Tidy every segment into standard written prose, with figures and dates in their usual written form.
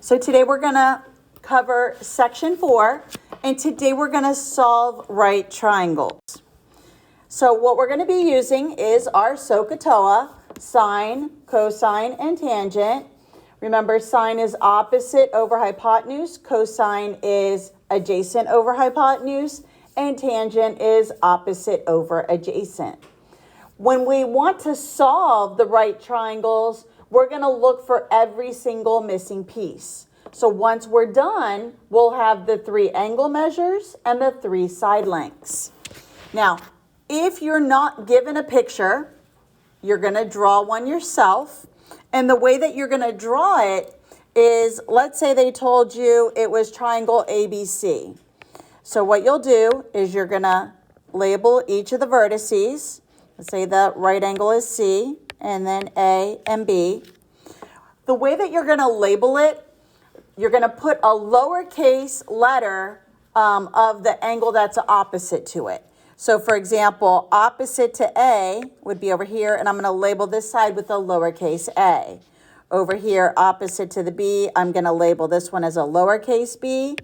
So today we're going to cover section 4, and today we're going to solve right triangles. So what we're going to be using is our SOHCAHTOA, sine, cosine, and tangent. Remember, sine is opposite over hypotenuse, cosine is adjacent over hypotenuse, and tangent is opposite over adjacent. When we want to solve the right triangles, we're going to look for every single missing piece. So once we're done, we'll have the 3 angle measures and the 3 side lengths. Now, if you're not given a picture, you're going to draw one yourself. And the way that you're going to draw it is, let's say they told you it was triangle ABC. So what you'll do is you're going to label each of the vertices. Let's say the right angle is C, and then A and B. The way that you're going to label it, you're going to put a lowercase letter of the angle that's opposite to it. So for example, opposite to A would be over here, and I'm going to label this side with a lowercase a. Over here, opposite to the B, I'm going to label this one as a lowercase b.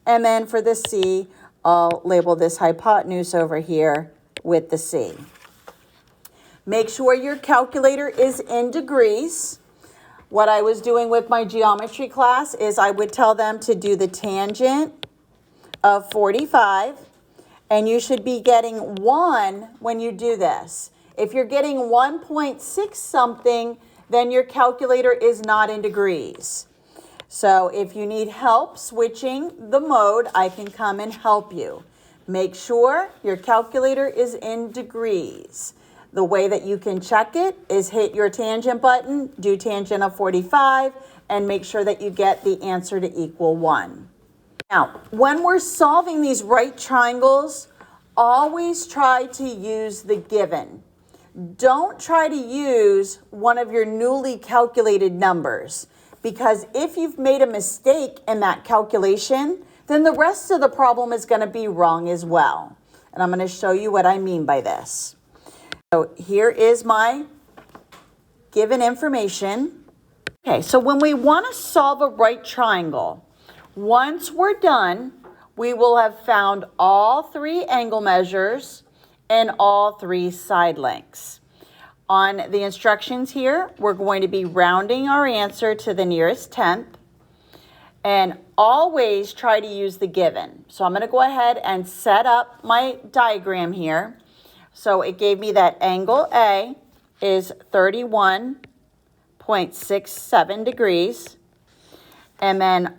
And then for the C, I'll label this hypotenuse over here with the C. Make sure your calculator is in degrees. What I was doing with my geometry class is I would tell them to do the tangent of 45. And you should be getting 1 when you do this. If you're getting 1.6 something, then your calculator is not in degrees. So if you need help switching the mode, I can come and help you. Make sure your calculator is in degrees. The way that you can check it is hit your tangent button, do tangent of 45, and make sure that you get the answer to equal 1. Now, when we're solving these right triangles, always try to use the given. Don't try to use one of your newly calculated numbers, because if you've made a mistake in that calculation, then the rest of the problem is going to be wrong as well. And I'm going to show you what I mean by this. So here is my given information. Okay, so when we want to solve a right triangle, once we're done, we will have found all 3 angle measures and all 3 side lengths. On the instructions here, we're going to be rounding our answer to the nearest tenth, and always try to use the given. So I'm going to go ahead and set up my diagram here. So it gave me that angle A is 31.67 degrees, and then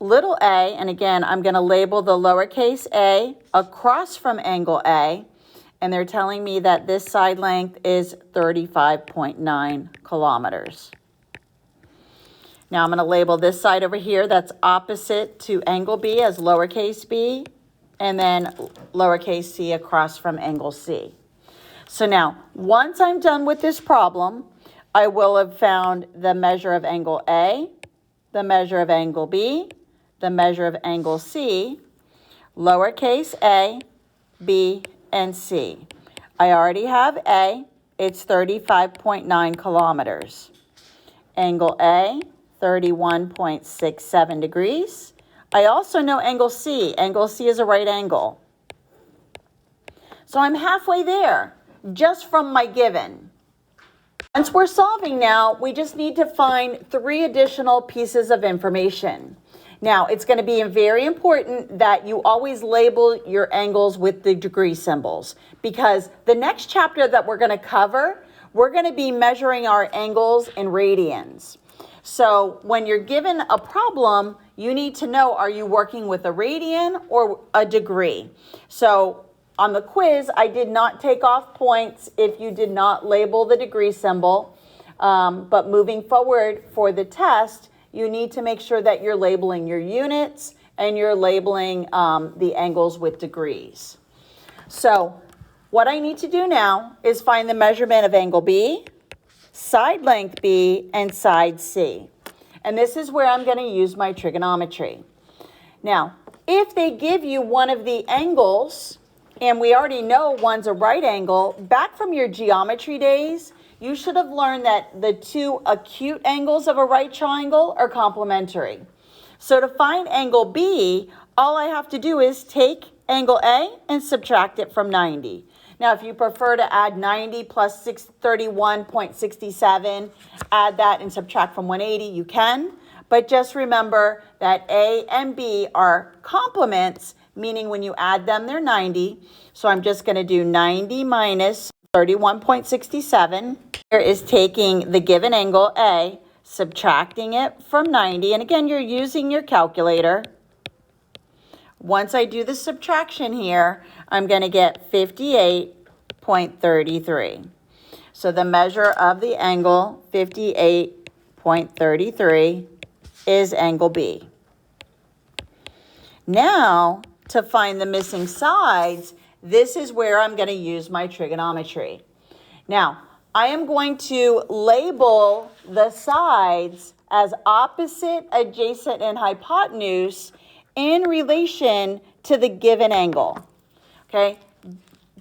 little a, and again, I'm going to label the lowercase a across from angle A, and they're telling me that this side length is 35.9 kilometers. Now I'm going to label this side over here that's opposite to angle B as lowercase b, and then lowercase c across from angle C. So now, once I'm done with this problem, I will have found the measure of angle A, the measure of angle B, the measure of angle C, lowercase a, b, and c. I already have A, it's 35.9 kilometers. Angle A, 31.67 degrees. I also know angle C. Angle C is a right angle. So I'm halfway there, just from my given. Once we're solving now, we just need to find 3 additional pieces of information. Now, it's going to be very important that you always label your angles with the degree symbols, because the next chapter that we're going to cover, we're going to be measuring our angles in radians. So when you're given a problem, you need to know, are you working with a radian or a degree? So on the quiz, I did not take off points if you did not label the degree symbol, but moving forward for the test, you need to make sure that you're labeling your units and you're labeling the angles with degrees. So what I need to do now is find the measurement of angle B, side length B, and side C. And this is where I'm going to use my trigonometry. Now, if they give you one of the angles, and we already know one's a right angle, back from your geometry days, you should have learned that the two acute angles of a right triangle are complementary. So to find angle B, all I have to do is take angle A and subtract it from 90. Now, if you prefer to add 90 plus 631.67, add that and subtract from 180, you can. But just remember that A and B are complements, meaning when you add them, they're 90. So I'm just going to do 90 minus 31.67. Here is taking the given angle A, subtracting it from 90. And again, you're using your calculator. Once I do the subtraction here, I'm going to get 58.33. So the measure of the angle, 58.33, is angle B. Now, to find the missing sides, this is where I'm going to use my trigonometry. Now, I am going to label the sides as opposite, adjacent, and hypotenuse in relation to the given angle, okay?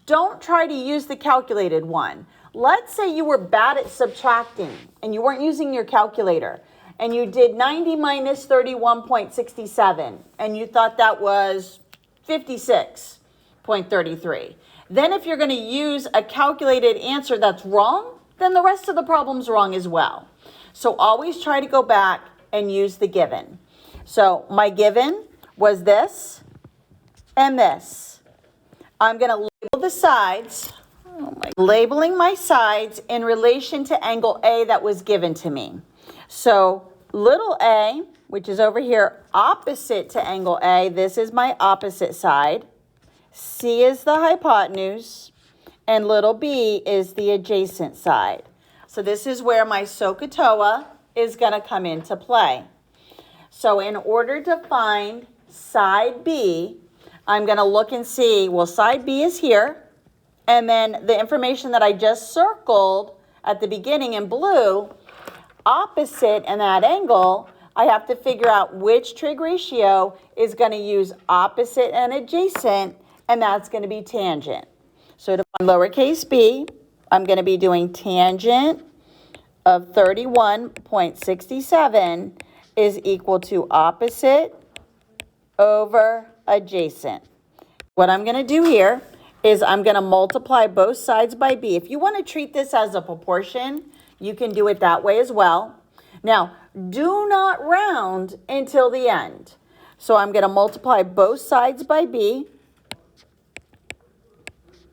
Don't try to use the calculated one. Let's say you were bad at subtracting and you weren't using your calculator and you did 90 minus 31.67 and you thought that was 56.33. Then if you're going to use a calculated answer that's wrong, then the rest of the problem's wrong as well. So always try to go back and use the given. So my given was this and this. I'm going to label the sides, labeling my sides in relation to angle A that was given to me. So little a, which is over here opposite to angle A, this is my opposite side. C is the hypotenuse, and little b is the adjacent side. So this is where my SOHCAHTOA is going to come into play. So in order to find side B, I'm going to look and see, well, side B is here, and then the information that I just circled at the beginning in blue, opposite and that angle, I have to figure out which trig ratio is going to use opposite and adjacent, and that's going to be tangent. So to find lowercase b, I'm going to be doing tangent of 31.67 is equal to opposite over adjacent. What I'm going to do here is I'm going to multiply both sides by b. If you want to treat this as a proportion, you can do it that way as well. Now, do not round until the end. So I'm going to multiply both sides by b.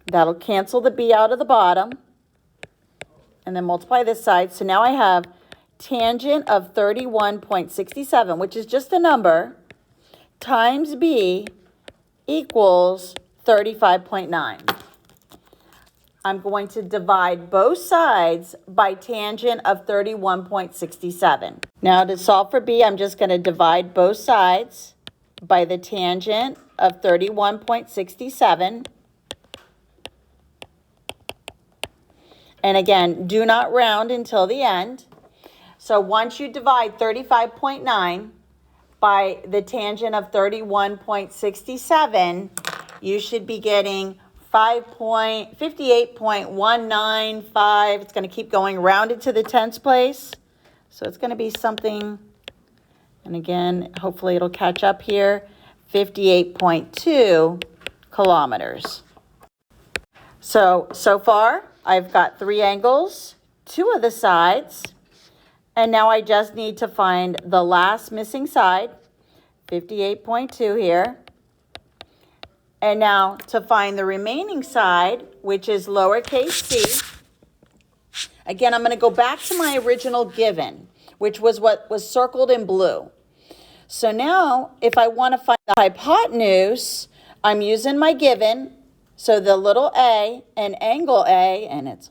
That'll cancel the b out of the bottom. And then multiply this side. So now I have tangent of 31.67, which is just a number, times b equals 35.9. I'm going to divide both sides by tangent of 31.67. Now to solve for b, I'm just going to divide both sides by the tangent of 31.67. And again, do not round until the end. So once you divide 35.9 by the tangent of 31.67, you should be getting 58.195. It's going to keep going rounded to the tens place. So it's going to be something, and again, hopefully it'll catch up here, 58.2 kilometers. So far, I've got 3 angles, 2 of the sides, and now I just need to find the last missing side, 58.2 here. And now to find the remaining side, which is lowercase c, again, I'm going to go back to my original given, which was what was circled in blue. So now, if I want to find the hypotenuse, I'm using my given, so the little a and angle A, and it's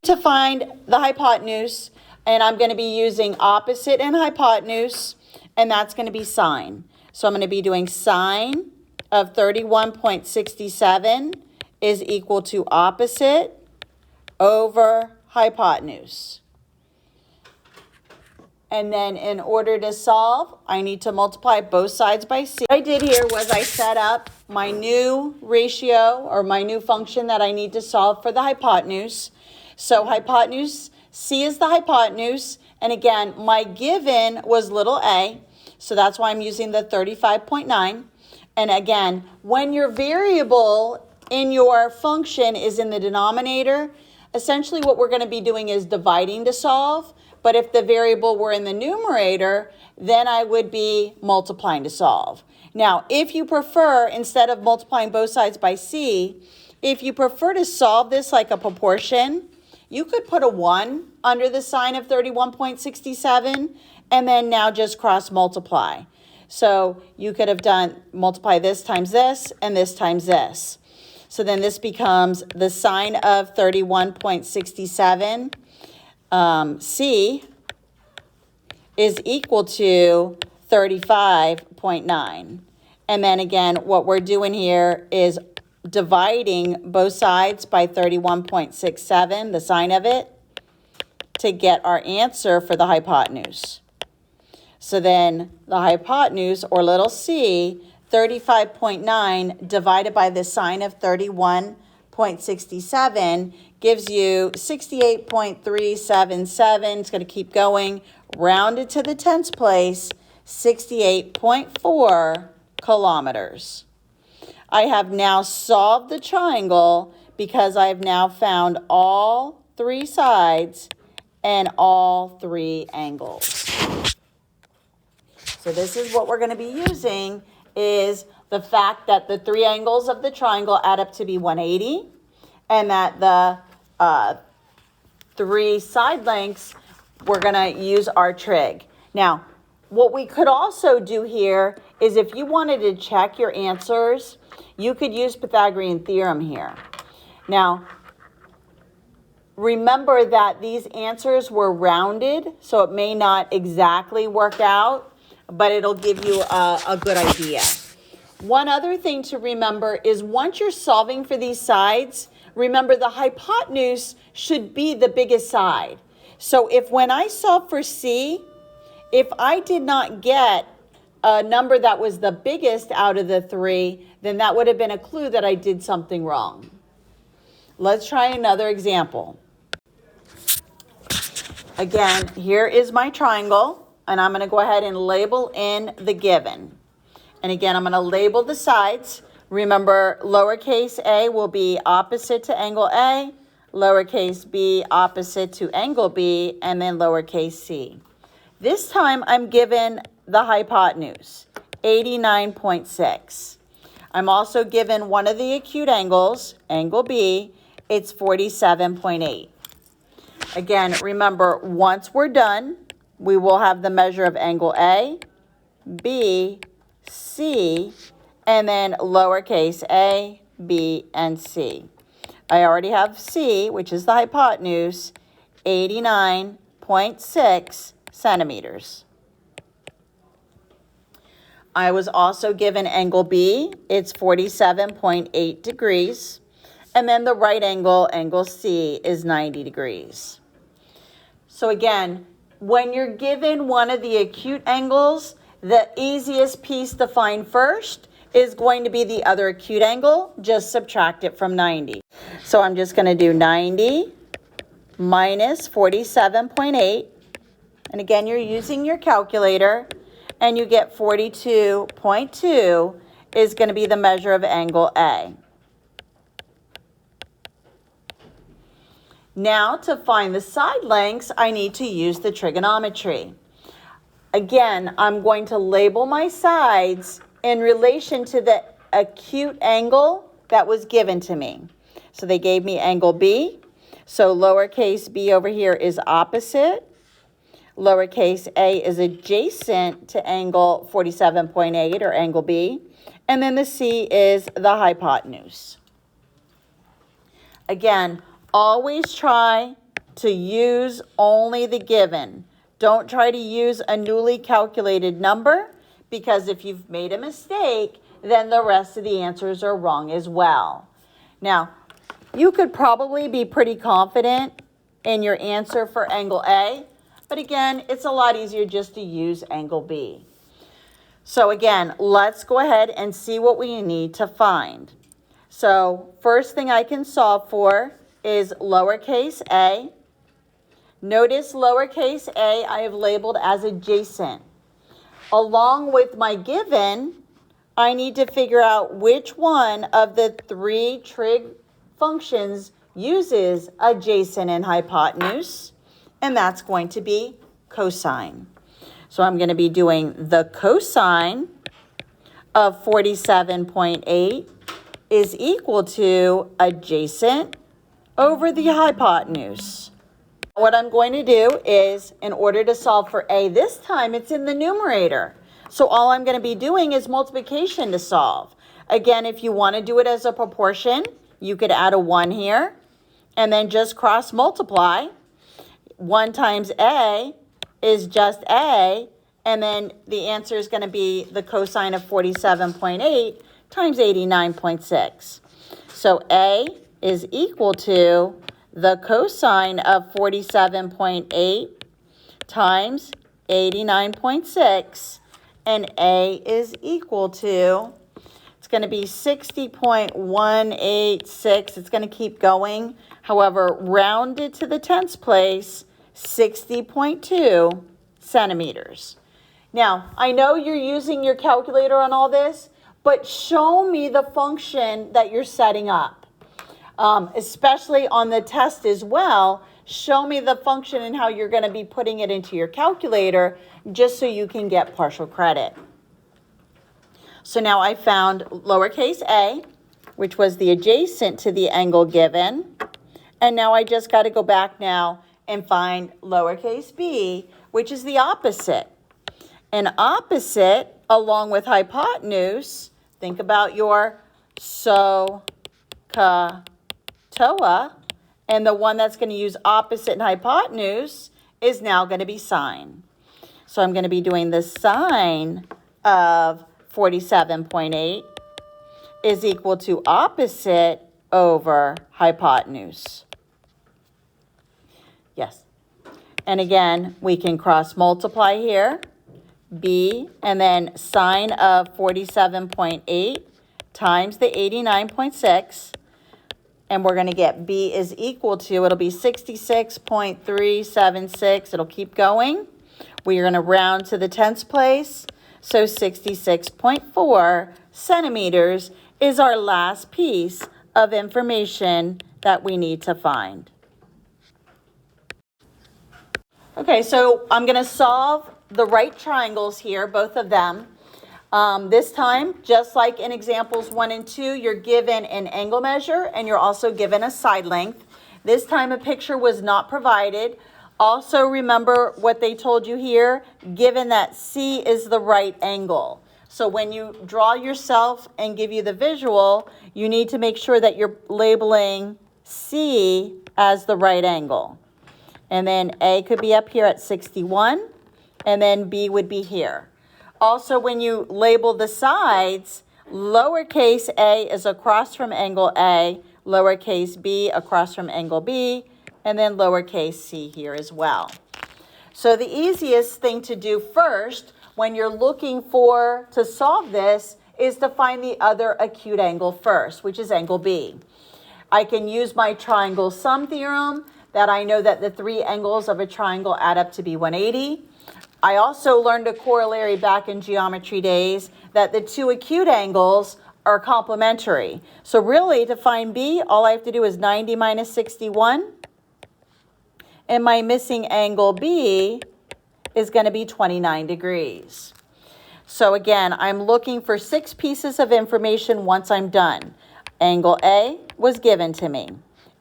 to find the hypotenuse, and I'm going to be using opposite and hypotenuse, and that's going to be sine. So I'm going to be doing sine of 31.67 is equal to opposite over hypotenuse. And then in order to solve, I need to multiply both sides by c. What I did here was I set up my new ratio or my new function that I need to solve for the hypotenuse. So hypotenuse, C is the hypotenuse. And again, my given was little a, so that's why I'm using the 35.9. And again, when your variable in your function is in the denominator, essentially what we're going to be doing is dividing to solve. But if the variable were in the numerator, then I would be multiplying to solve. Now, if you prefer, instead of multiplying both sides by C, if you prefer to solve this like a proportion, you could put a 1 under the sign of 31.67 and then now just cross multiply. So you could have done multiply this times this and this times this. So then this becomes the sine of 31.67 C is equal to 35.9. And then again, what we're doing here is dividing both sides by 31.67, the sine of it, to get our answer for the hypotenuse. So then the hypotenuse, or little c, 35.9 divided by the sine of 31.67 gives you 68.377. It's going to keep going, rounded to the tenths place, 68.4 kilometers. I have now solved the triangle because I have now found all three sides and all three angles. So this is what we're going to be using, is the fact that the three angles of the triangle add up to be 180, and that the three side lengths, we're going to use our trig. Now, what we could also do here is if you wanted to check your answers, you could use Pythagorean Theorem here. Now, remember that these answers were rounded, so it may not exactly work out, but it'll give you a good idea. One other thing to remember is once you're solving for these sides, remember the hypotenuse should be the biggest side. So if when I solve for C, if I did not get a number that was the biggest out of the three, then that would have been a clue that I did something wrong. Let's try another example. Again, here is my triangle. And I'm going to go ahead and label in the given. And again, I'm going to label the sides. Remember, lowercase a will be opposite to angle A, lowercase b opposite to angle B, and then lowercase c. This time I'm given the hypotenuse, 89.6. I'm also given one of the acute angles, angle B, it's 47.8. Again, remember, once we're done, we will have the measure of angle A, B, C, and then lowercase a, b, and c. I already have C, which is the hypotenuse, 89.6 centimeters. I was also given angle B, it's 47.8 degrees, and then the right angle, angle C, is 90 degrees. So again, when you're given one of the acute angles, the easiest piece to find first is going to be the other acute angle. Just subtract it from 90. So I'm just going to do 90 minus 47.8. And again, you're using your calculator, and you get 42.2 is going to be the measure of angle A. Now, to find the side lengths, I need to use the trigonometry. Again, I'm going to label my sides in relation to the acute angle that was given to me. So they gave me angle B. So lowercase b over here is opposite. Lowercase a is adjacent to angle 47.8 or angle B. And then the C is the hypotenuse. Again, always try to use only the given. Don't try to use a newly calculated number, because if you've made a mistake, then the rest of the answers are wrong as well. Now, you could probably be pretty confident in your answer for angle A, but again, it's a lot easier just to use angle B. So again, let's go ahead and see what we need to find. So first thing I can solve for is lowercase a. Notice lowercase a I have labeled as adjacent. Along with my given, I need to figure out which one of the three trig functions uses adjacent and hypotenuse, and that's going to be cosine. So I'm going to be doing the cosine of 47.8 is equal to adjacent over the hypotenuse. What I'm going to do is, in order to solve for a this time, it's in the numerator. So all I'm going to be doing is multiplication to solve. Again, if you want to do it as a proportion, you could add a 1 here and then just cross multiply. 1 times a is just a, and then the answer is going to be the cosine of 47.8 times 89.6. So a is equal to the cosine of 47.8 times 89.6, and a is equal to, it's going to be 60.186. It's going to keep going. However, rounded to the tenths place, 60.2 centimeters. Now, I know you're using your calculator on all this, but show me the function that you're setting up. Especially on the test as well, show me the function and how you're going to be putting it into your calculator just so you can get partial credit. So now I found lowercase a, which was the adjacent to the angle given. And now I just got to go back now and find lowercase b, which is the opposite. And opposite, along with hypotenuse, think about your SOHCAHTOA, and the one that's going to use opposite and hypotenuse is now going to be sine. So I'm going to be doing the sine of 47.8 is equal to opposite over hypotenuse. Yes. And again, we can cross multiply here, b, and then sine of 47.8 times the 89.6. And we're going to get b is equal to, it'll be 66.376. It'll keep going. We are going to round to the tenths place. So 66.4 centimeters is our last piece of information that we need to find. Okay, so I'm going to solve the right triangles here, both of them. This time, just like in examples 1 and 2, you're given an angle measure and you're also given a side length. This time a picture was not provided. Also remember what they told you here, given that C is the right angle. So when you draw yourself and give you the visual, you need to make sure that you're labeling C as the right angle. And then A could be up here at 61, and then B would be here. Also, when you label the sides, lowercase a is across from angle A, lowercase b across from angle B, and then lowercase c here as well. So the easiest thing to do first when you're looking to solve this is to find the other acute angle first, which is angle B. I can use my triangle sum theorem that I know that the three angles of a triangle add up to be 180. I also learned a corollary back in geometry days that the two acute angles are complementary. So really, to find B, all I have to do is 90 minus 61. And my missing angle B is going to be 29 degrees. So again, I'm looking for 6 pieces of information once I'm done. Angle A was given to me.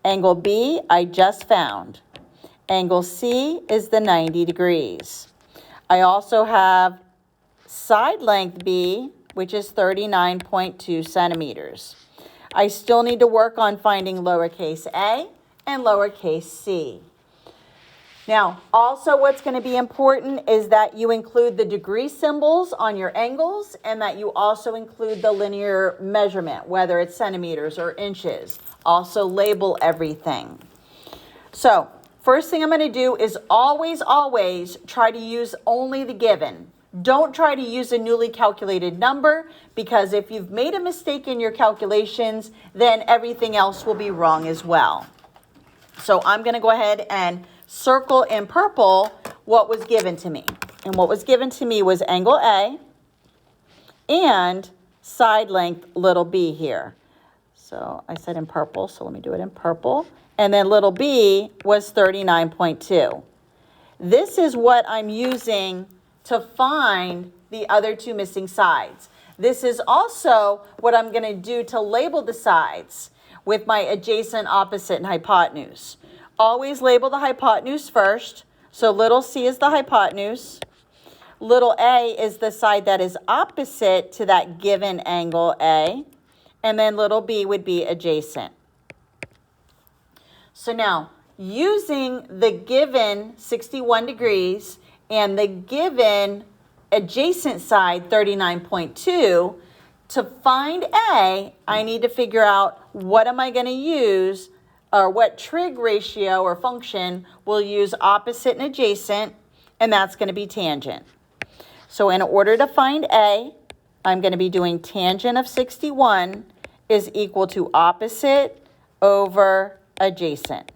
Angle B, I just found. Angle C is the 90 degrees. I also have side length B, which is 39.2 centimeters. I still need to work on finding lowercase a and lowercase c. Now, also what's going to be important is that you include the degree symbols on your angles and that you also include the linear measurement, whether it's centimeters or inches. Also label everything. So, first thing I'm going to do is always try to use only the given. Don't try to use a newly calculated number, because if you've made a mistake in your calculations, then everything else will be wrong as well. So I'm going to go ahead and circle in purple what was given to me. And what was given to me was angle A and side length little b here. So I said in purple, so let me do it in purple. And then little b was 39.2. This is what I'm using to find the other two missing sides. This is also what I'm going to do to label the sides with my adjacent, opposite, and hypotenuse. Always label the hypotenuse first. So little c is the hypotenuse. Little a is the side that is opposite to that given angle A. And then little b would be adjacent. So now, using the given 61 degrees and the given adjacent side 39.2, to find A, I need to figure out what am I going to use, or what trig ratio or function will use opposite and adjacent, and that's going to be tangent. So in order to find A, I'm going to be doing tangent of 61 is equal to opposite over adjacent.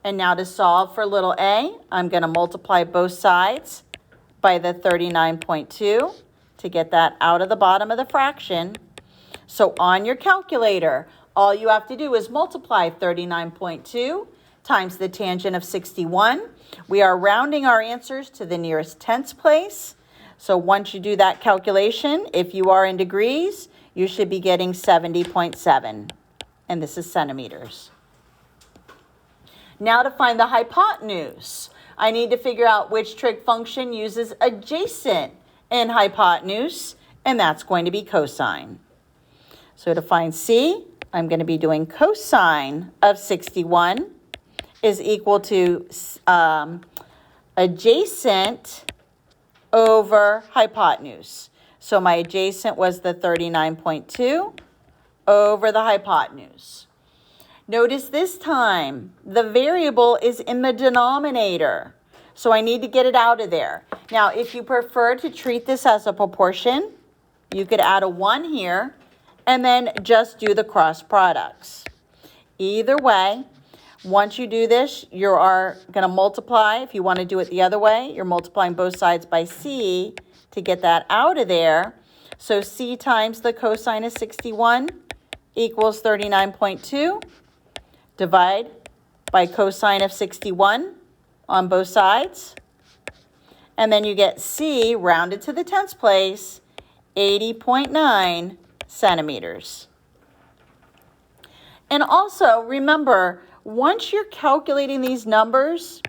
And now to solve for little a, I'm going to multiply both sides by the 39.2 to get that out of the bottom of the fraction. So on your calculator, all you have to do is multiply 39.2 times the tangent of 61. We are rounding our answers to the nearest tenths place. So once you do that calculation, if you are in degrees, you should be getting 70.7. And this is centimeters. Now to find the hypotenuse, I need to figure out which trig function uses adjacent in hypotenuse, and that's going to be cosine. So to find C, I'm going to be doing cosine of 61 is equal to adjacent over hypotenuse. So my adjacent was the 39.2 over the hypotenuse. Notice this time, the variable is in the denominator. So I need to get it out of there. Now, if you prefer to treat this as a proportion, you could add a 1 here and then just do the cross products. Either way, once you do this, you are going to multiply. If you want to do it the other way, you're multiplying both sides by c to get that out of there. So c times the cosine of 61 equals 39.2. Divide by cosine of 61 on both sides. And then you get c rounded to the tenths place, 80.9 centimeters. And also remember, once you're calculating these numbers,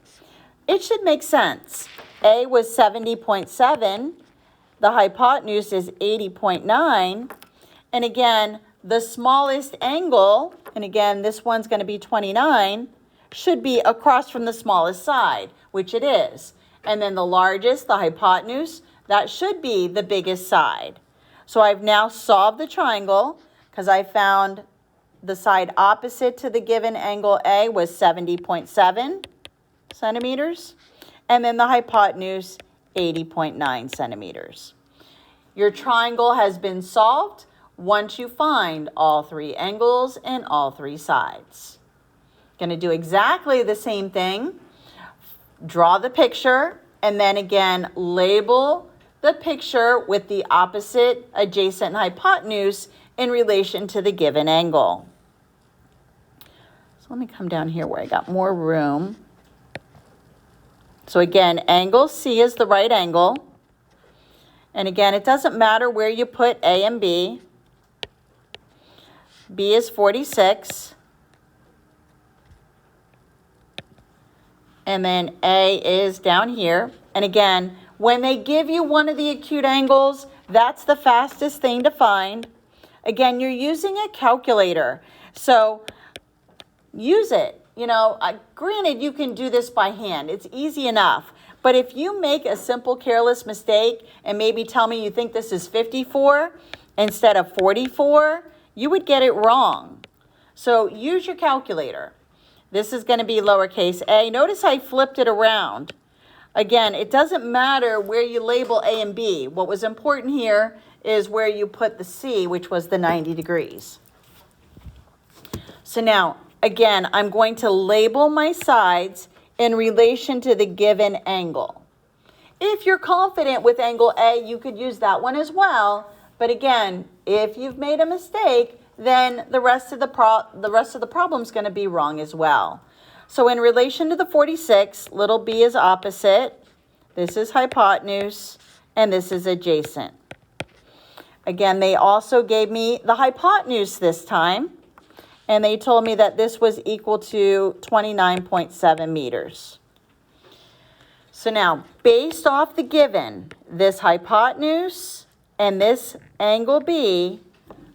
it should make sense. A was 70.7, the hypotenuse is 80.9, and again, the smallest angle, and again, this one's going to be 29, should be across from the smallest side, which it is. And then the largest, the hypotenuse, that should be the biggest side. So I've now solved the triangle because I found the side opposite to the given angle A was 70.7 centimeters, and then the hypotenuse, 80.9 centimeters. Your triangle has been solved once you find all three angles and all three sides. Going to do exactly the same thing. Draw the picture, and then again, label the picture with the opposite, adjacent, and hypotenuse in relation to the given angle. So let me come down here where I got more room. So again, angle C is the right angle. And again, it doesn't matter where you put A and B. B is 46. And then A is down here. And again, when they give you one of the acute angles, that's the fastest thing to find. Again, you're using a calculator. So use it. You know, granted, you can do this by hand. It's easy enough. But if you make a simple, careless mistake and maybe tell me you think this is 54 instead of 44, you would get it wrong. So use your calculator. This is going to be lowercase a. Notice I flipped it around. Again, it doesn't matter where you label A and B. What was important here is where you put the C, which was the 90 degrees. So now, again, I'm going to label my sides in relation to the given angle. If you're confident with angle A, you could use that one as well. But again, if you've made a mistake, then the rest of the problem is going to be wrong as well. So in relation to the 46, little b is opposite. This is hypotenuse, and this is adjacent. Again, they also gave me the hypotenuse this time, and they told me that this was equal to 29.7 meters. So now, based off the given, this hypotenuse and this angle B,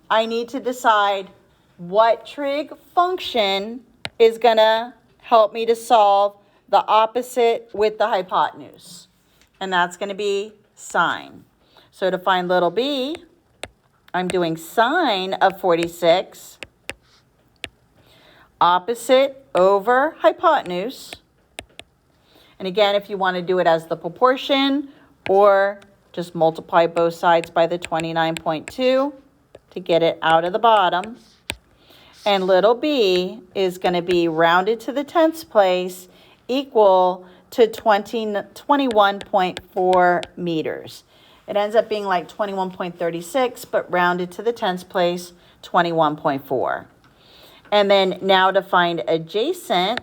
I need to decide what trig function is going to help me to solve the opposite with the hypotenuse. And that's going to be sine. So to find little b, I'm doing sine of 46, opposite over hypotenuse. And again, if you want to do it as the proportion, or just multiply both sides by the 29.2 to get it out of the bottom. And little b is going to be rounded to the 10th place, equal to 21.4 meters. It ends up being like 21.36, but rounded to the 10th place, 21.4. And then now to find adjacent,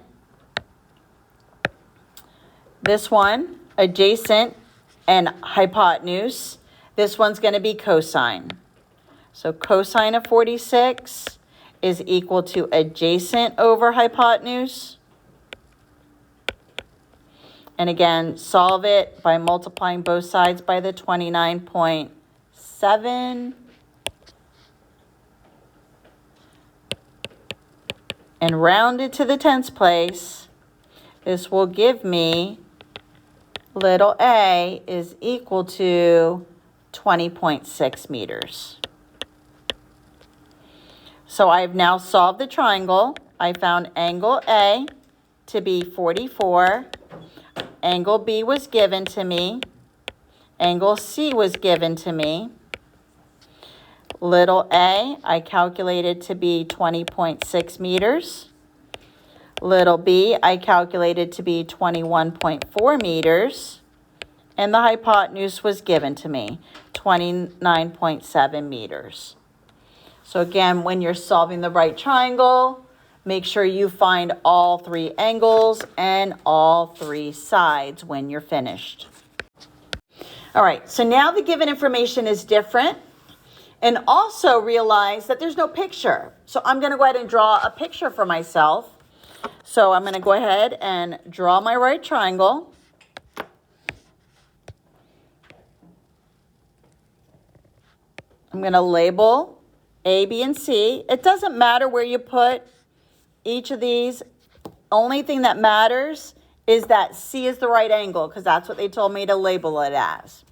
this one, adjacent and hypotenuse, this one's going to be cosine. So cosine of 46 is equal to adjacent over hypotenuse. And again, solve it by multiplying both sides by the 29.7. And round it to the 10th place. This will give me little a is equal to 20.6 meters. So I've now solved the triangle. I found angle A to be 44. Angle B was given to me. Angle C was given to me. Little a, I calculated to be 20.6 meters. Little b, I calculated to be 21.4 meters. And the hypotenuse was given to me, 29.7 meters. So again, when you're solving the right triangle, make sure you find all three angles and all three sides when you're finished. All right, so now the given information is different. And also realize that there's no picture. So I'm going to go ahead and draw a picture for myself. So I'm going to go ahead and draw my right triangle. I'm going to label A, B, and C. It doesn't matter where you put each of these. Only thing that matters is that C is the right angle, because that's what they told me to label it as.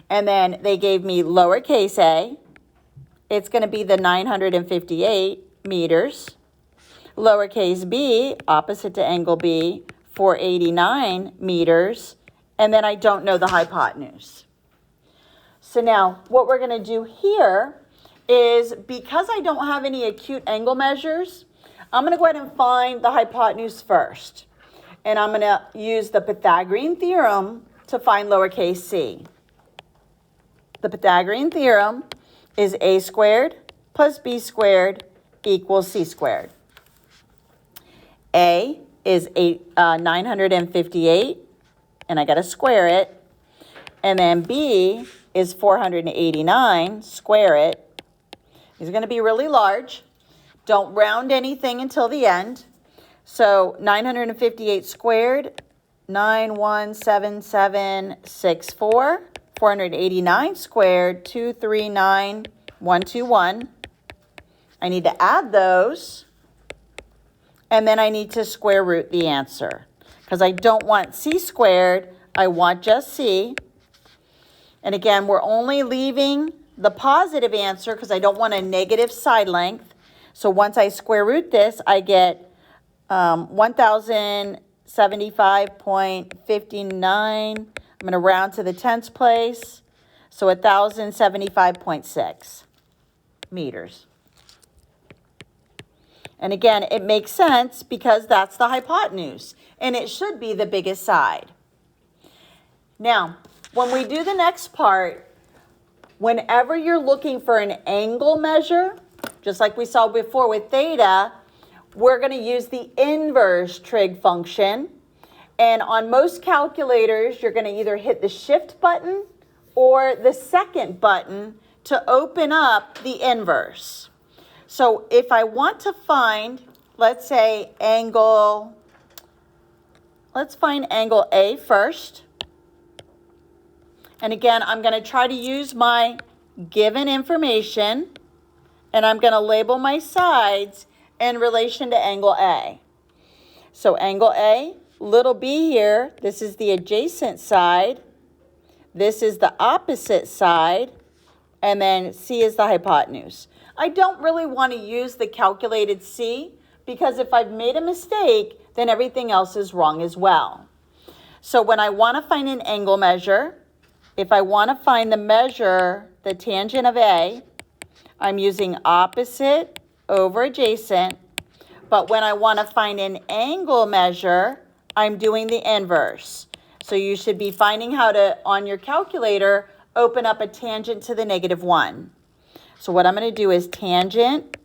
And then they gave me lowercase a. It's going to be the 958 meters. Lowercase b, opposite to angle B, 489 meters. And then I don't know the hypotenuse. So now what we're going to do here is, because I don't have any acute angle measures, I'm going to go ahead and find the hypotenuse first. And I'm going to use the Pythagorean Theorem to find lowercase c. The Pythagorean Theorem is a squared plus b squared equals c squared. A is 958, and I got to square it. And then b is 489, square it. These are going to be really large. Don't round anything until the end. So 958 squared, 917764. 489 squared, 239121. I need to add those. And then I need to square root the answer, because I don't want c squared. I want just c. And again, we're only leaving the positive answer because I don't want a negative side length. So once I square root this, I get 1075.59. I'm going to round to the 10th place, so 1075.6 meters. And again, it makes sense because that's the hypotenuse, and it should be the biggest side. Now, when we do the next part, whenever you're looking for an angle measure, just like we saw before with theta, we're going to use the inverse trig function. And on most calculators, you're going to either hit the shift button or the second button to open up the inverse. So if I want to find, let's say let's find angle A first. And again, I'm going to try to use my given information, and I'm going to label my sides in relation to angle A. So angle A, little b here, this is the adjacent side. This is the opposite side. And then C is the hypotenuse. I don't really want to use the calculated C because if I've made a mistake, then everything else is wrong as well. So when I want to find an angle measure, if I want to find the tangent of A, I'm using opposite over adjacent. But when I want to find an angle measure, I'm doing the inverse. So you should be finding how to, on your calculator, open up a tangent to the -1. So what I'm going to do is tangent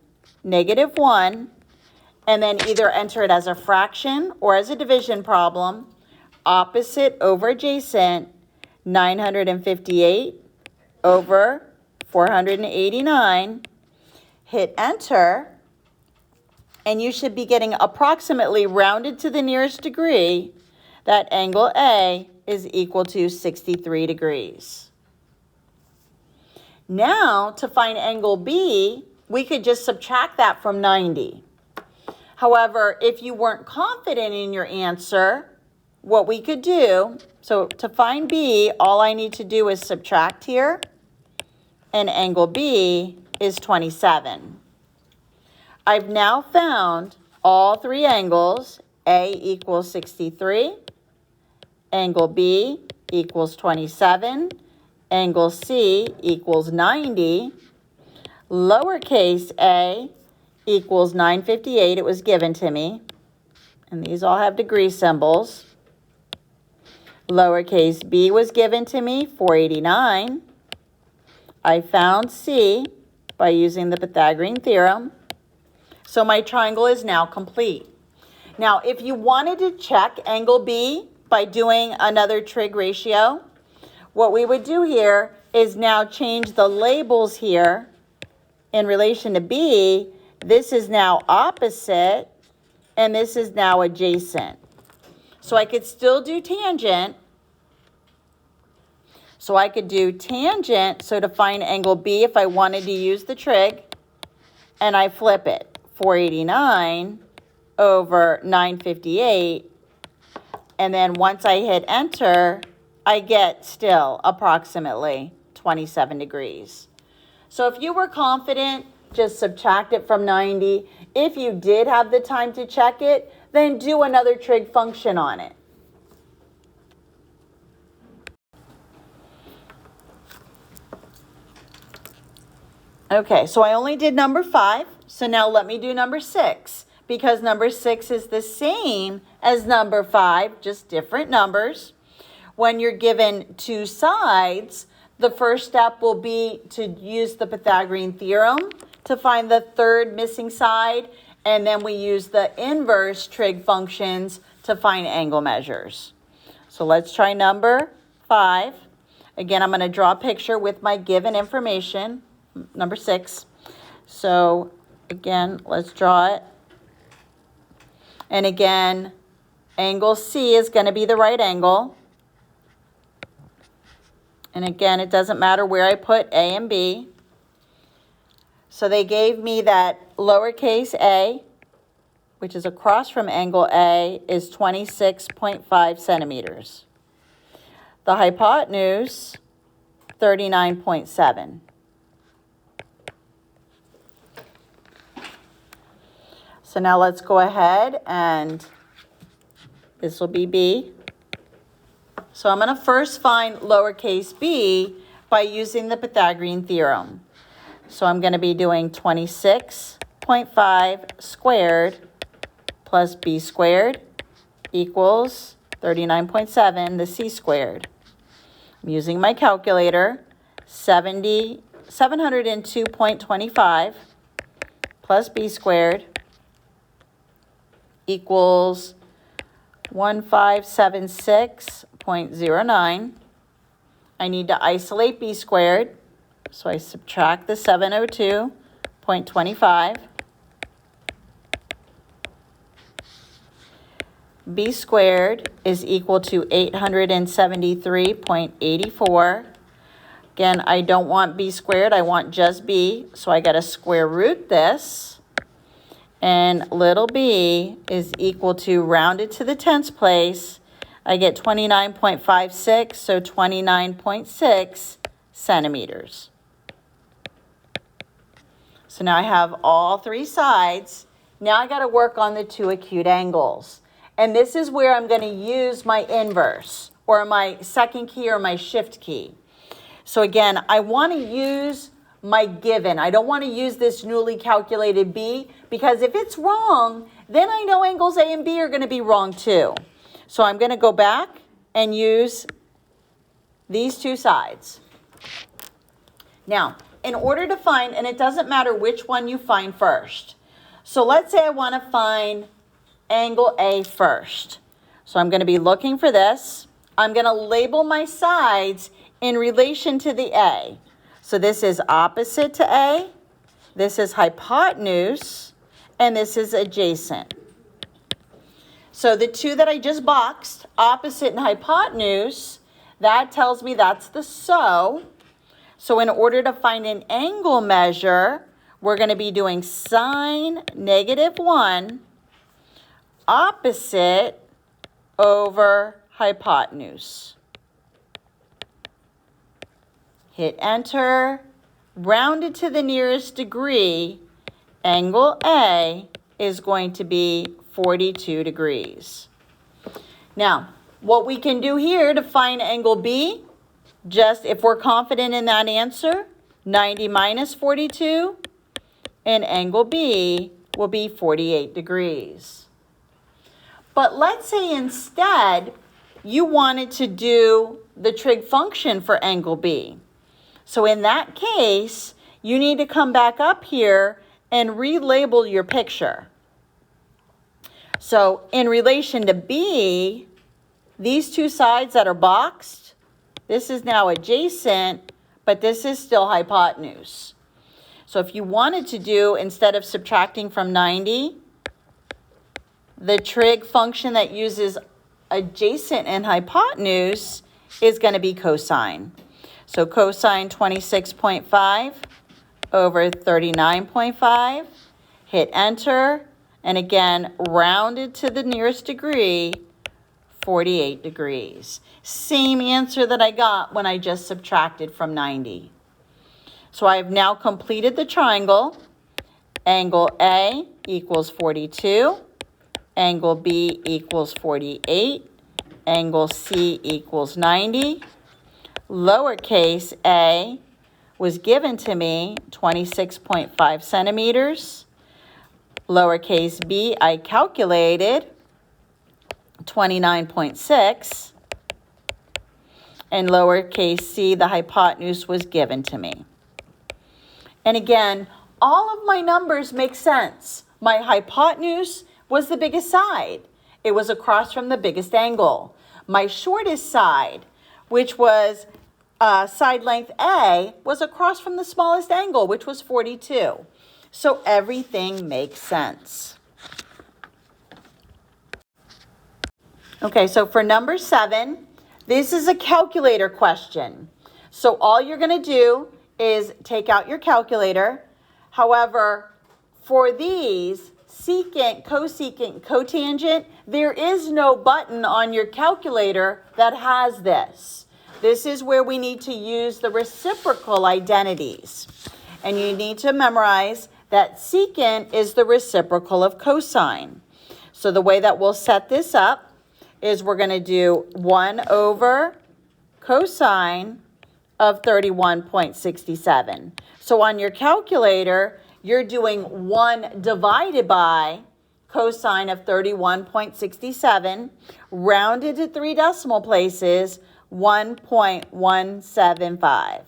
-1, and then either enter it as a fraction or as a division problem, opposite over adjacent, 958 over 489, hit enter, and you should be getting approximately rounded to the nearest degree that angle A is equal to 63 degrees. Now, to find angle B, we could just subtract that from 90. However, if you weren't confident in your answer, what we could do, so to find B, all I need to do is subtract here, and angle B is 27. I've now found all three angles. A equals 63, angle B equals 27, angle C equals 90, lowercase a equals 958, it was given to me, and these all have degree symbols. Lowercase b was given to me, 489. I found C by using the Pythagorean Theorem. So my triangle is now complete. Now, if you wanted to check angle B by doing another trig ratio, what we would do here is now change the labels here in relation to B. This is now opposite, and this is now adjacent. So I could still do tangent. So I could do tangent, so to find angle B if I wanted to use the trig, and I flip it. 489 over 958, and then once I hit enter, I get still approximately 27 degrees. So if you were confident, just subtract it from 90. If you did have the time to check it, then do another trig function on it. Okay, so I only did number 5. So now let me do number 6, because number 6 is the same as number 5, just different numbers. When you're given two sides, the first step will be to use the Pythagorean Theorem to find the third missing side, and then we use the inverse trig functions to find angle measures. So let's try number 5. Again, I'm going to draw a picture with my given information, number 6. So again, let's draw it. And again, angle C is going to be the right angle. And again, it doesn't matter where I put A and B. So they gave me that lowercase a, which is across from angle A, is 26.5 centimeters. The hypotenuse, 39.7. So now let's go ahead, and this will be B. So I'm going to first find lowercase b by using the Pythagorean Theorem. So I'm going to be doing 26 26.5 squared plus b squared equals 39.7, the c squared. I'm using my calculator. 702.25 plus b squared equals 1576.09. I need to isolate b squared, so I subtract the 702.25. B squared is equal to 873.84. Again, I don't want b squared, I want just b, so I got to square root this. And little b is equal to, rounded to the tens place, I get 29.56, so 29.6 centimeters. So now I have all three sides. Now I got to work on the two acute angles. And this is where I'm going to use my inverse, or my second key, or my shift key. So again, I want to use my given. I don't want to use this newly calculated b, because if it's wrong, then I know angles A and B are going to be wrong too. So I'm going to go back and use these two sides. Now, in order to find, and it doesn't matter which one you find first. So let's say I want to find angle A first. So I'm going to be looking for this. I'm going to label my sides in relation to the A. So this is opposite to A, this is hypotenuse, and this is adjacent. So the two that I just boxed, opposite and hypotenuse, that tells me that's the SO. So in order to find an angle measure, we're going to be doing sine -1 opposite over hypotenuse. Hit enter, rounded to the nearest degree, angle A is going to be 42 degrees. Now, what we can do here to find angle B, just if we're confident in that answer, 90 minus 42, and angle B will be 48 degrees. But let's say instead you wanted to do the trig function for angle B. So in that case, you need to come back up here and relabel your picture. So in relation to B, these two sides that are boxed, this is now adjacent, but this is still hypotenuse. So if you wanted to do, instead of subtracting from 90, the trig function that uses adjacent and hypotenuse is going to be cosine. So cosine 26.5 over 39.5, hit enter, and again, rounded to the nearest degree, 48 degrees. Same answer that I got when I just subtracted from 90. So I have now completed the triangle. Angle A equals 42, angle B equals 48, angle C equals 90. Lowercase a was given to me 26.5 centimeters. Lowercase b I calculated 29.6. And lowercase c, the hypotenuse, was given to me. And again, all of my numbers make sense. My hypotenuse was the biggest side. It was across from the biggest angle. My shortest side, which was side length A, was across from the smallest angle, which was 42. So everything makes sense. Okay, so for number 7, this is a calculator question. So all you're going to do is take out your calculator. However, for these, secant, cosecant, cotangent, there is no button on your calculator that has this. This is where we need to use the reciprocal identities. And you need to memorize that secant is the reciprocal of cosine. So the way that we'll set this up is we're going to do 1 over cosine of 31.67. So on your calculator, you're doing 1 divided by cosine of 31.67, rounded to 3 decimal places, 1.175.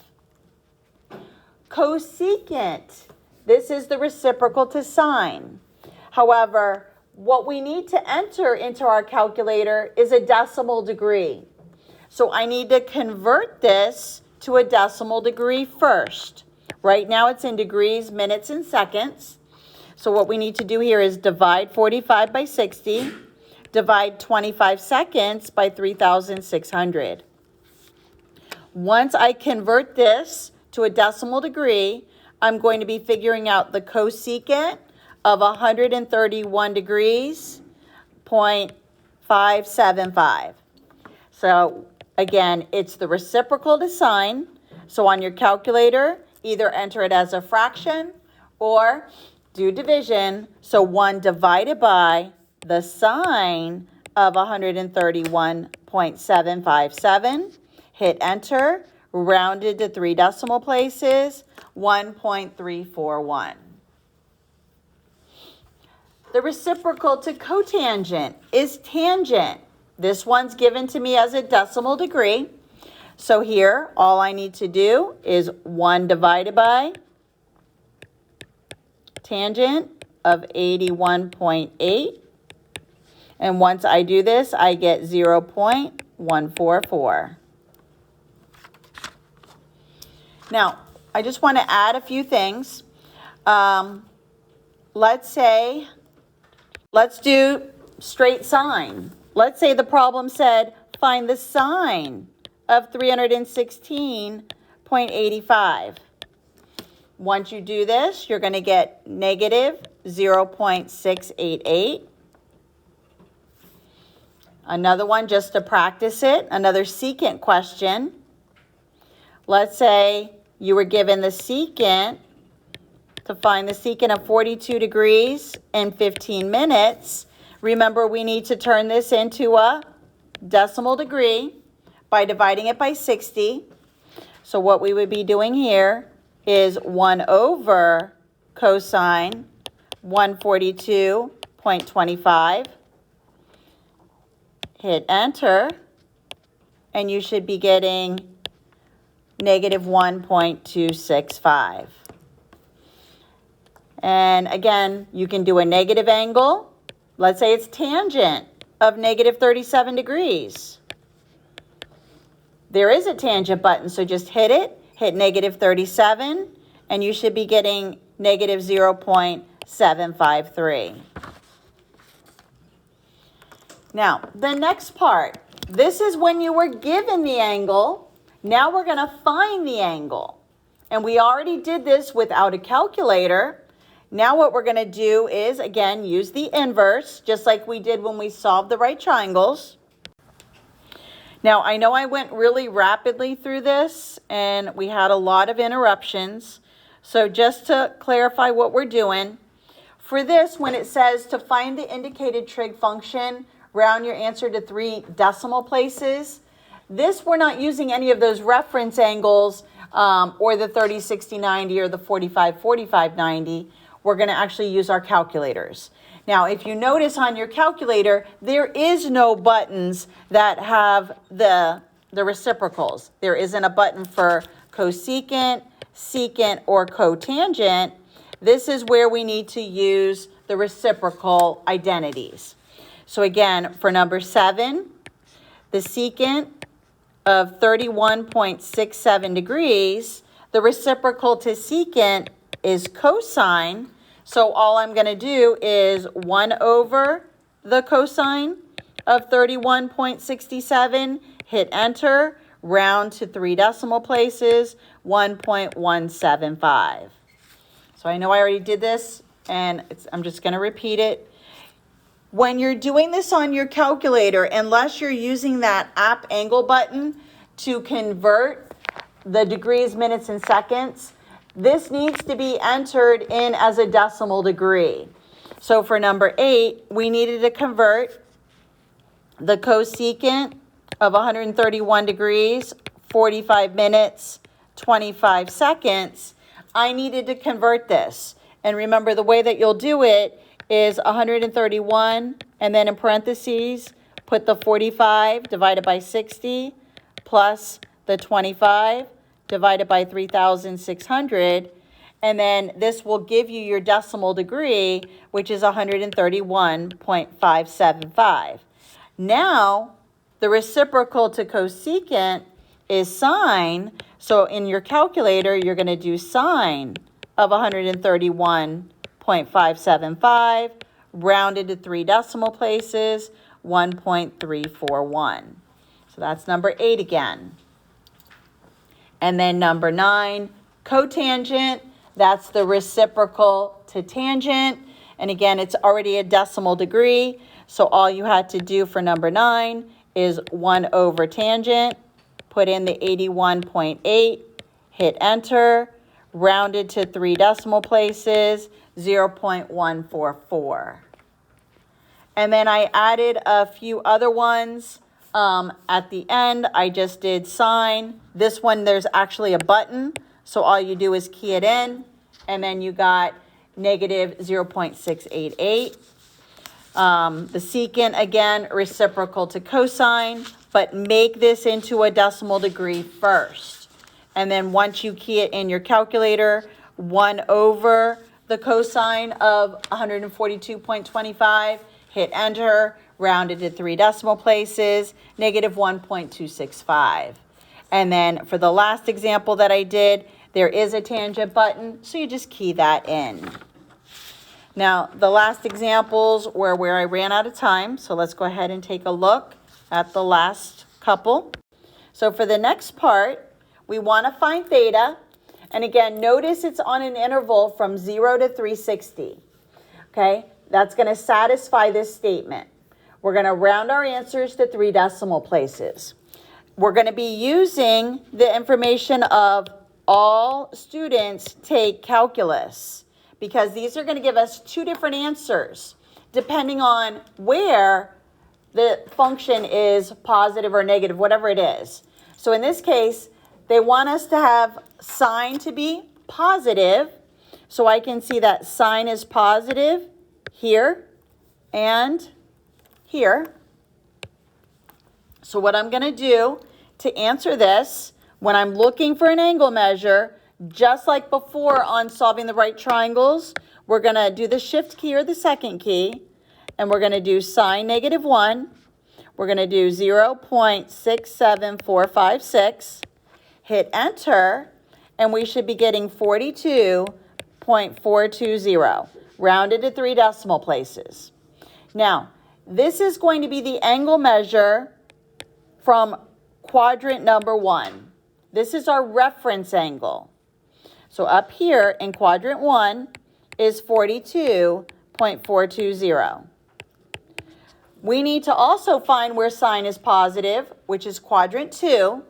Cosecant, this is the reciprocal to sine. However, what we need to enter into our calculator is a decimal degree. So I need to convert this to a decimal degree first. Right now it's in degrees, minutes, and seconds. So what we need to do here is divide 45 by 60, divide 25 seconds by 3,600. Once I convert this to a decimal degree, I'm going to be figuring out the cosecant of 131 degrees, 0.575. So again, it's the reciprocal to sine. So on your calculator, either enter it as a fraction or do division. So 1 divided by the sine of 131.757. Hit enter, rounded to 3 decimal places, 1.341. The reciprocal to cotangent is tangent. This one's given to me as a decimal degree. So here, all I need to do is 1 divided by tangent of 81.8. And once I do this, I get 0.144. Now, I just want to add a few things. Let's do straight sine. Let's say the problem said, find the sine of 316.85. Once you do this, you're going to get negative 0.688. Another one, just to practice it, another secant question. Let's say you were given the secant, to find the secant of 42 degrees in 15 minutes. Remember, we need to turn this into a decimal degree by dividing it by 60. So what we would be doing here is 1 over cosine 142.25. Hit enter, and you should be getting negative 1.265. And again, you can do a negative angle. Let's say it's tangent of negative 37 degrees. There is a tangent button, so just hit it, hit negative 37, and you should be getting negative 0.753. Now, the next part, this is when you were given the angle. Now we're going to find the angle. And we already did this without a calculator. Now what we're going to do is, again, use the inverse, just like we did when we solved the right triangles. Now, I know I went really rapidly through this, and we had a lot of interruptions. So just to clarify what we're doing, for this, when it says to find the indicated trig function, round your answer to 3 decimal places, this, we're not using any of those reference angles or the 30, 60, 90 or the 45, 45, 90. We're going to actually use our calculators. Now, if you notice on your calculator, there is no buttons that have the reciprocals. There isn't a button for cosecant, secant, or cotangent. This is where we need to use the reciprocal identities. So again, for number 7, the secant of 31.67 degrees, the reciprocal to secant is cosine. So all I'm going to do is 1 over the cosine of 31.67, hit enter, round to 3 decimal places, 1.175. So I know I already did this, and I'm just going to repeat it. When you're doing this on your calculator, unless you're using that app angle button to convert the degrees, minutes, and seconds, this needs to be entered in as a decimal degree. So for number 8, we needed to convert the cosecant of 131 degrees, 45 minutes, 25 seconds. I needed to convert this. And remember, the way that you'll do it is 131, and then in parentheses, put the 45 divided by 60 plus the 25 divided by 3,600. And then this will give you your decimal degree, which is 131.575. Now, the reciprocal to cosecant is sine. So in your calculator, you're going to do sine of 131.575, rounded to 3 decimal places, 1.341. So that's number 8 again. And then number 9, cotangent. That's the reciprocal to tangent. And again, it's already a decimal degree. So all you had to do for number 9 is 1 over tangent, put in the 81.8, hit enter, rounded to 3 decimal places, 0.144. And then I added a few other ones. At the end, I just did sine. This one, there's actually a button. So all you do is key it in, and then you got negative 0.688. The secant, again, reciprocal to cosine, but make this into a decimal degree first. And then once you key it in your calculator, 1 over the cosine of 142.25, hit enter, rounded to 3 decimal places, negative 1.265. And then for the last example that I did, there is a tangent button, so you just key that in. Now, the last examples were where I ran out of time, so let's go ahead and take a look at the last couple. So for the next part, we want to find theta. And again, notice it's on an interval from 0 to 360. Okay, that's going to satisfy this statement. We're going to round our answers to 3 decimal places. We're going to be using the information of all students take calculus, because these are going to give us 2 different answers depending on where the function is positive or negative, whatever it is. So in this case, they want us to have sine to be positive. So I can see that sine is positive here and here. So what I'm going to do to answer this, when I'm looking for an angle measure, just like before on solving the right triangles, we're going to do the shift key or the second key, and we're going to do sine negative 1. We're going to do 0.67456, hit enter, and we should be getting 42.420, rounded to 3 decimal places. Now, this is going to be the angle measure from quadrant number 1. This is our reference angle. So up here in quadrant 1 is 42.420. We need to also find where sine is positive, which is quadrant 2.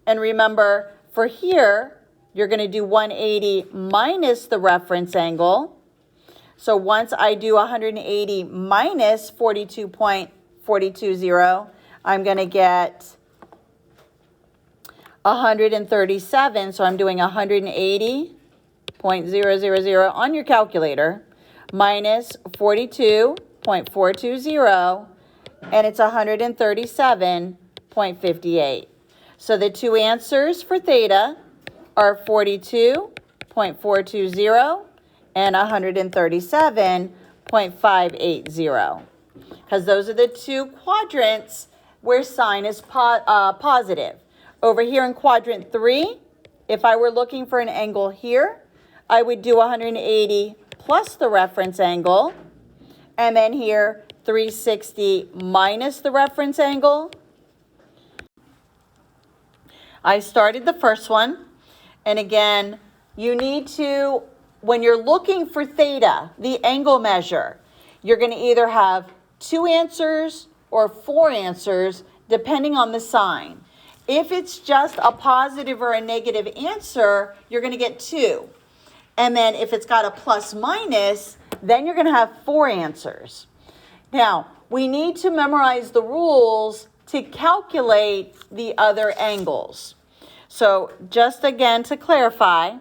And remember, for here, you're going to do 180 minus the reference angle. So once I do 180 minus 42.420, I'm going to get 137. So I'm doing 180.000 on your calculator minus 42.420, and it's 137.58. So the 2 answers for theta are 42.420 and 137.580, because those are the 2 quadrants where sine is positive. Over here in quadrant 3, if I were looking for an angle here, I would do 180 plus the reference angle, and then here 360 minus the reference angle. I started the first one, and again, you need to, when you're looking for theta, the angle measure, you're going to either have 2 answers or 4 answers depending on the sign. If it's just a positive or a negative answer, you're going to get 2. And then if it's got a plus minus, then you're going to have 4 answers. Now, we need to memorize the rules to calculate the other angles. So just again to clarify,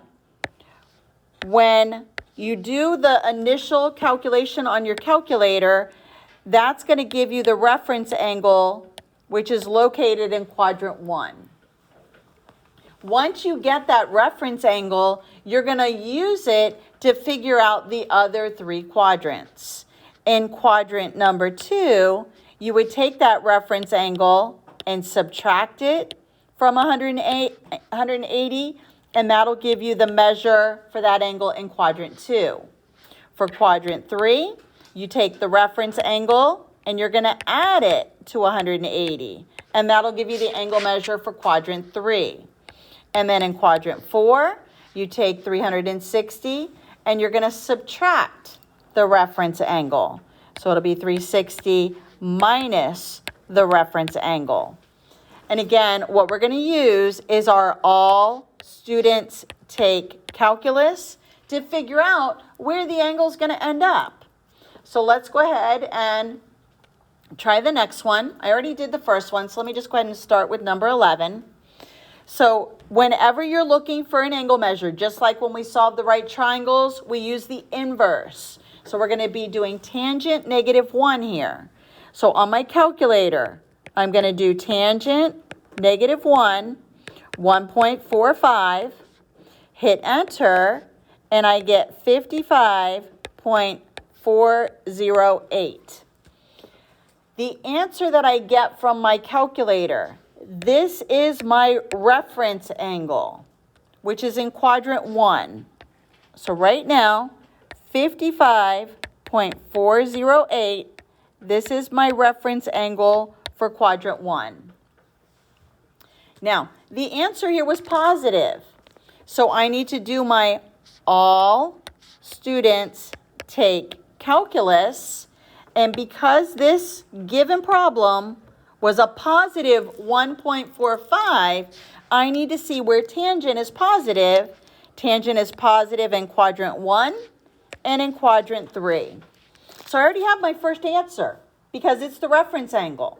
when you do the initial calculation on your calculator, that's going to give you the reference angle, which is located in quadrant 1. Once you get that reference angle, you're going to use it to figure out the other 3 quadrants. In quadrant number 2, you would take that reference angle and subtract it from 180, and that'll give you the measure for that angle in quadrant 2. For quadrant 3, you take the reference angle and you're going to add it to 180, and that'll give you the angle measure for quadrant 3. And then in quadrant 4, you take 360 and you're going to subtract the reference angle. So it'll be 360 minus the reference angle. And again, what we're going to use is our all students take calculus to figure out where the angle is going to end up. So let's go ahead and try the next one. I already did the first one, so let me just go ahead and start with number 11. So whenever you're looking for an angle measure, just like when we solved the right triangles, we use the inverse. So we're going to be doing tangent -1 here. So on my calculator, I'm going to do tangent -1, 1.45, hit enter, and I get 55.408. The answer that I get from my calculator, this is my reference angle, which is in quadrant 1. So right now, 55.408, this is my reference angle for quadrant 1. Now, the answer here was positive. So I need to do my all students take calculus. And because this given problem was a positive 1.45, I need to see where tangent is positive. Tangent is positive in quadrant 1 and in quadrant 3. So I already have my first answer because it's the reference angle.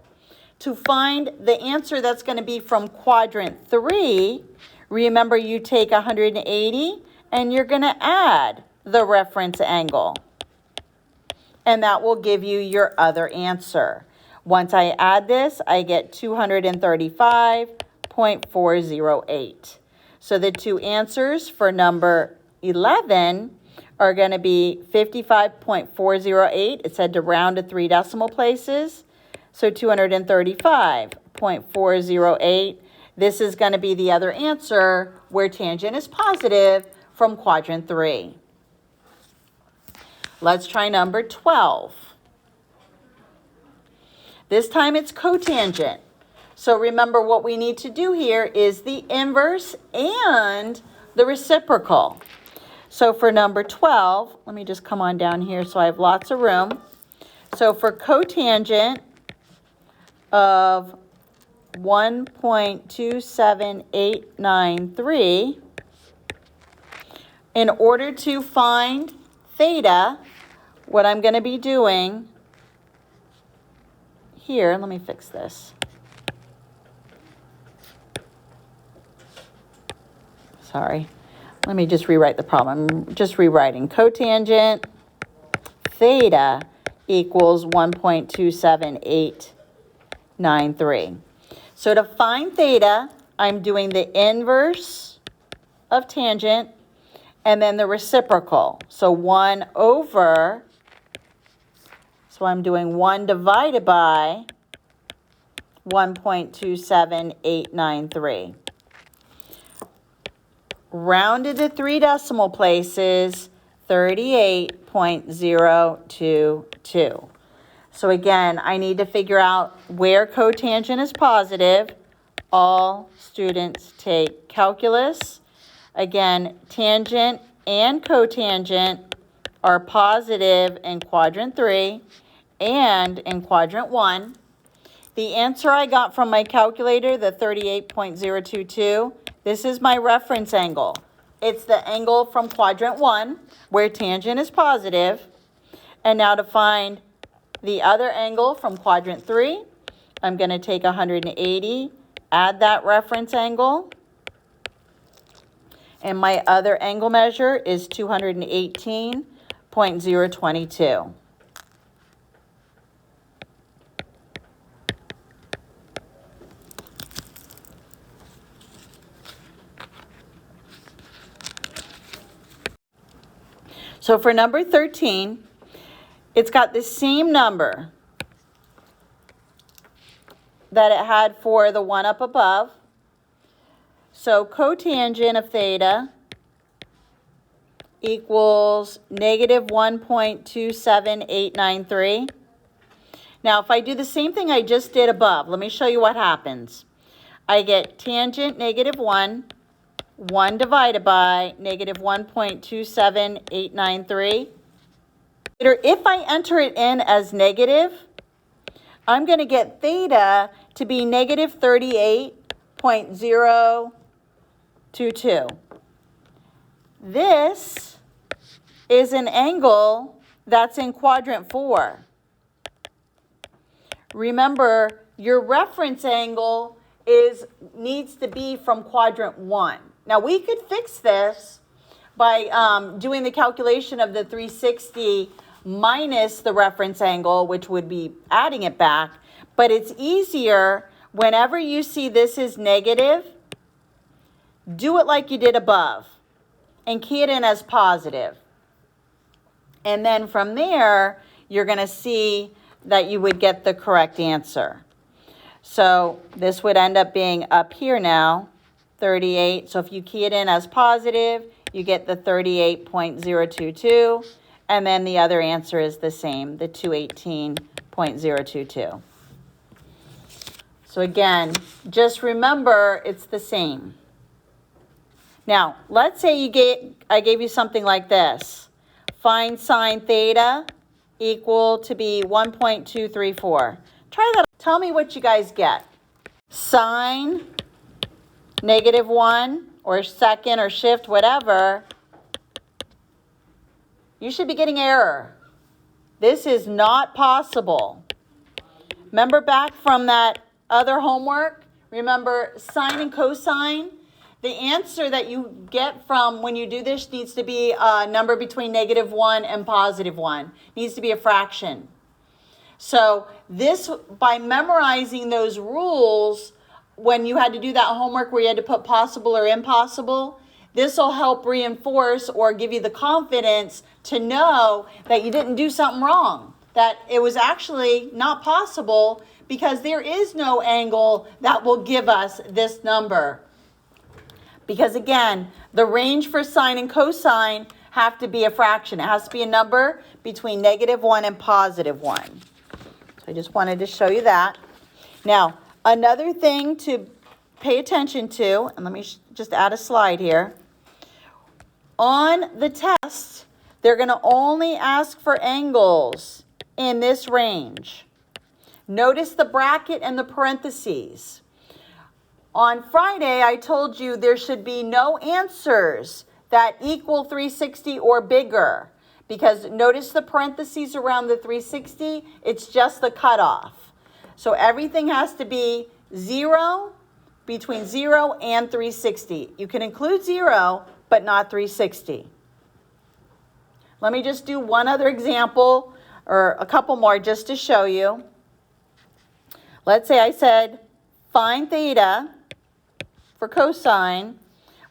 To find the answer that's going to be from quadrant 3, remember you take 180 and you're going to add the reference angle. And that will give you your other answer. Once I add this, I get 235.408. So the two answers for number 11 are going to be 55.408. It said to round to 3 decimal places. So 235.408. This is going to be the other answer where tangent is positive from quadrant 3. Let's try number 12. This time it's cotangent. So remember what we need to do here is the inverse and the reciprocal. So for number 12, let me just come on down here so I have lots of room. So for cotangent of 1.27893, in order to find theta, what I'm going to be doing here, let me fix this. Sorry. Let me just rewrite the problem. I'm just rewriting. Cotangent theta equals 1.27893. So to find theta, I'm doing the inverse of tangent and then the reciprocal. So 1 over, so I'm doing 1 divided by 1.27893. Rounded to 3 decimal places, 38.022. So again, I need to figure out where cotangent is positive. All students take calculus. Again, tangent and cotangent are positive in quadrant 3 and in quadrant 1. The answer I got from my calculator, the 38.022, this is my reference angle. It's the angle from quadrant 1 where tangent is positive. And now to find the other angle from quadrant 3, I'm going to take 180, add that reference angle, And my other angle measure is 218.022. So for number 13, it's got the same number that it had for the one up above. So cotangent of theta equals negative 1.27893. Now, if I do the same thing I just did above, let me show you what happens. I get tangent negative 1 divided by negative 1.27893. If I enter it in as negative, I'm going to get theta to be negative 38.022. This is an angle that's in quadrant 4. Remember, your reference angle needs to be from quadrant 1. Now, we could fix this by doing the calculation of the 360 minus the reference angle, which would be adding it back. But it's easier whenever you see this is negative, do it like you did above and key it in as positive. And then from there, you're going to see that you would get the correct answer. So this would end up being up here now, 38. So if you key it in as positive, you get the 38.022. And then the other answer is the same, the 218.022. So again, just remember it's the same. Now, let's say I gave you something like this. Find sine theta equal to be 1.234. Try that. Tell me what you guys get. Sine negative 1 or second or shift, whatever, you should be getting error. This is not possible. Remember back from that other homework? Remember sine and cosine? The answer that you get from when you do this needs to be a number between negative 1 and positive 1. Needs to be a fraction. So this, by memorizing those rules, when you had to do that homework where you had to put possible or impossible, this will help reinforce or give you the confidence to know that you didn't do something wrong, that it was actually not possible because there is no angle that will give us this number. Because again, the range for sine and cosine have to be a fraction. It has to be a number between negative 1 and positive 1. So I just wanted to show you that. Now, another thing to pay attention to, and let me just add a slide here. On the test, they're going to only ask for angles in this range. Notice the bracket and the parentheses. On Friday, I told you there should be no answers that equal 360 or bigger, because notice the parentheses around the 360, it's just the cutoff. So everything has to be 0, between 0 and 360. You can include 0, but not 360. Let me just do one other example, or a couple more just to show you. Let's say I said find theta for cosine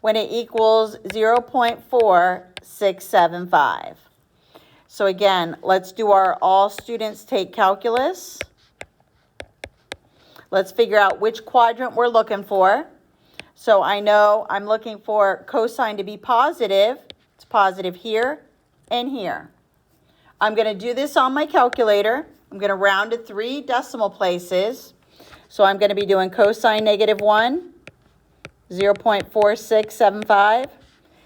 when it equals 0.4675. So again, let's do our all students take calculus. Let's figure out which quadrant we're looking for. So I know I'm looking for cosine to be positive. It's positive here and here. I'm going to do this on my calculator. I'm going to round to 3 decimal places. So I'm going to be doing cosine negative 1, 0.4675.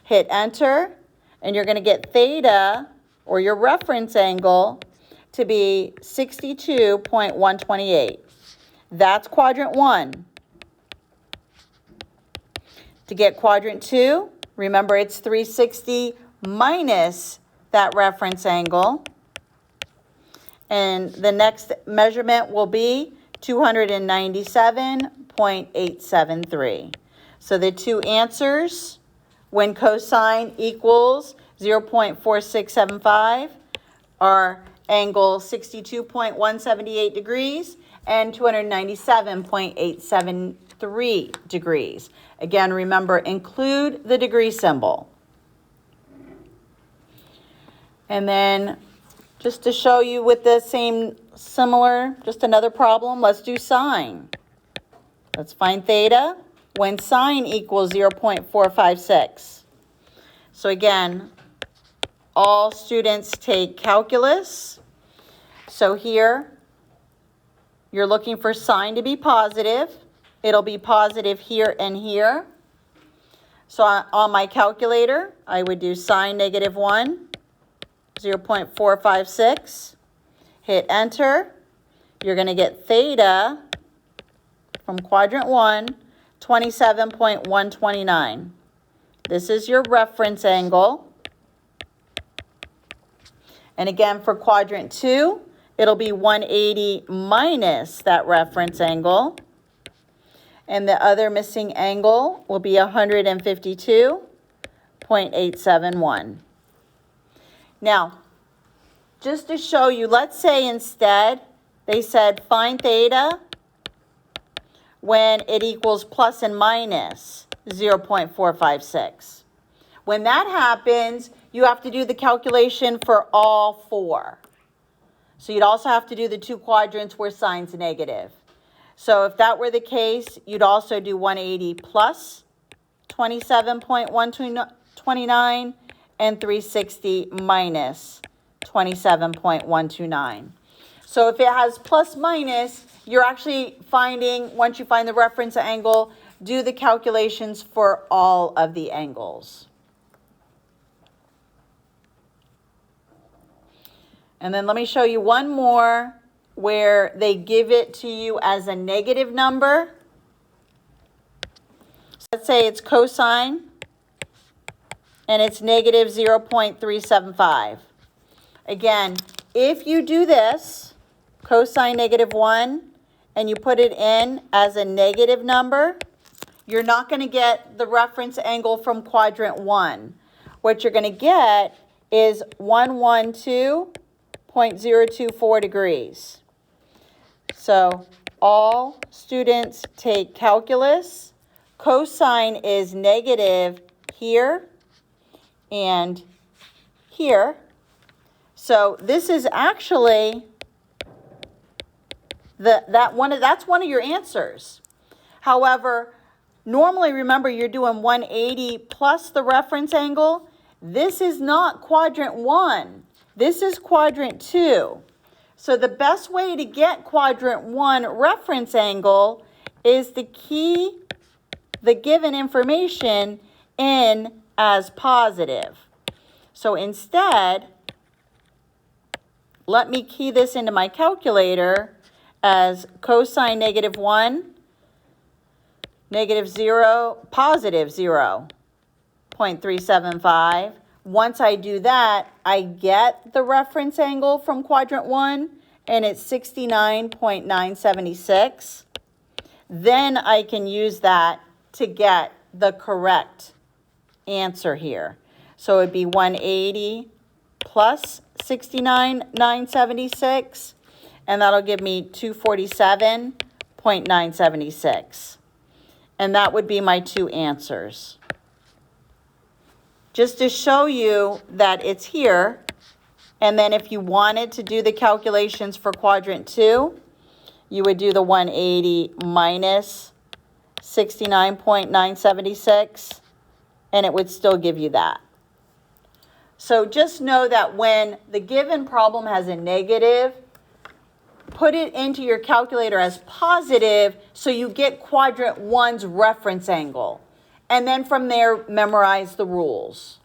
Hit enter, and you're going to get theta, or your reference angle, to be 62.128. That's quadrant 1. To get quadrant 2, remember it's 360 minus that reference angle. And the next measurement will be 297.873. So the two answers when cosine equals 0.4675, our angle 62.178 degrees and 297.873 degrees. Again, remember, include the degree symbol. And then just to show you with the same similar, just another problem, let's do sine. Let's find theta when sine equals 0.456. So again, all students take calculus. So here, you're looking for sine to be positive. It'll be positive here and here. So on my calculator, I would do sine -1, 0.456. Hit enter. You're going to get theta from quadrant 1, 27.129. This is your reference angle. And again, for quadrant 2, it'll be 180 minus that reference angle. And the other missing angle will be 152.871. Now, just to show you, let's say instead they said find theta when it equals plus and minus 0.456. When that happens, you have to do the calculation for all four. So you'd also have to do the two quadrants where sine's negative. So if that were the case, you'd also do 180 plus 27.129 and 360 minus 27.129. So if it has plus minus, you're actually finding, once you find the reference angle, do the calculations for all of the angles. And then let me show you one more where they give it to you as a negative number. So let's say it's cosine and it's negative 0.375. Again, if you do this, cosine -1, and you put it in as a negative number, you're not going to get the reference angle from quadrant 1. What you're going to get is 112.024 degrees. So all students take calculus. Cosine is negative here and here. So this is actually that's one of your answers. However, normally, remember, you're doing 180 plus the reference angle. This is not quadrant 1. This is quadrant 2. So the best way to get quadrant 1 reference angle is to key the given information in as positive. So instead, let me key this into my calculator as cosine -1, positive 0.375. Once I do that, I get the reference angle from quadrant 1, and it's 69.976. Then I can use that to get the correct answer here. So it would be 180 plus 69.976, and that'll give me 247.976. And that would be my two answers. Just to show you that it's here, and then if you wanted to do the calculations for quadrant 2, you would do the 180 minus 69.976, and it would still give you that. So just know that when the given problem has a negative, put it into your calculator as positive so you get quadrant 1's reference angle. And then from there, memorize the rules.